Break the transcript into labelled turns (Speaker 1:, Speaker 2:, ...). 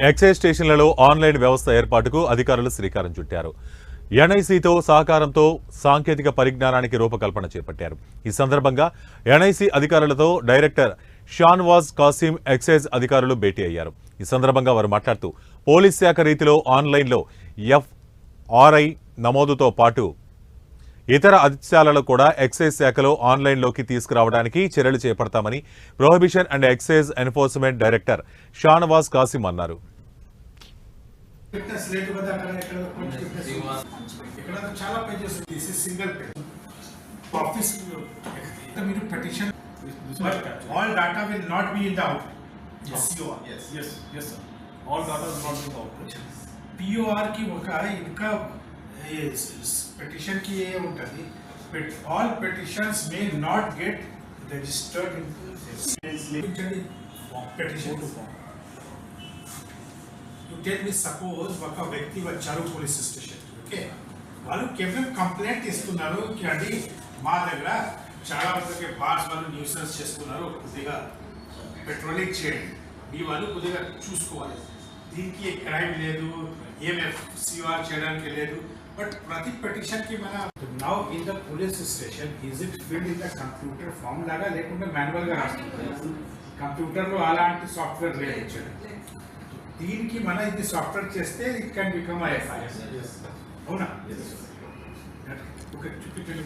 Speaker 1: Excise స్టేషన్లలో online వ్యవస్థ ఏర్పాటుకు అధికారులు శ్రీకారం చుట్టారు. ఎన్ఐసితో సహకారంతో సాంకేతిక పరిజ్ఞానానికి రూపకల్పన చేపట్టారు. ఈ సందర్భంగా ఎన్ఐసి అధికారులతో డైరెక్టర్ షాన్వాజ్ కాసిం ఎక్సైజ్ అధికారులు భేటీ అయ్యారు. ఈ సందర్భంగా వారు మాట్లాడుతూ పోలీస్ శాఖ రీతిలో ఆన్లైన్లో ఎఫ్ఆర్ఐ నమోదుతో పాటు ఇతర ఆదేశాలను కూడా ఎక్సైజ్ శాఖలో ఆన్లైన్లోకి తీసుకురావడానికి చర్యలు చేపడతామని prohibition and excise enforcement director Shahnawaz Kasim అన్నారు.
Speaker 2: POR की इनका petition की ये उनकी all petitions may not get registered in petition to form. You tell me suppose ఒక వ్యక్తి వచ్చారు పోలీస్ స్టేషన్, ఓకే, వాళ్ళు కేవలం కంప్లైంట్ ఇస్తున్నారు కి అండి మా దగ్గర చాలా మందికి బార్స్ వాళ్ళు న్యూసెన్స్ చేస్తున్నారు, కొద్దిగా పెట్రోలింగ్ చేయండి, మీ వాళ్ళు కొద్దిగా చూసుకోవాలి, దీనికి క్రైమ్ లేదు, ఏఎంఎఫ్సిఆర్ చేయడానికి లేదు. బట్ ప్రతి పిటిషన్ కి మన now in the police station is it filled in the computer form లాగా లేకుంటే మాన్యువల్ గా రాస్తుంది. కంప్యూటర్ లో అలాంటి సాఫ్ట్వేర్ లేదు. దీనికి మన ఇది సాఫ్ట్వేర్ చేస్తే ఇట్ కెన్ బికమ్ ఎఫ్ఐఆర్. అవునా? ఓకే, చూపించండి.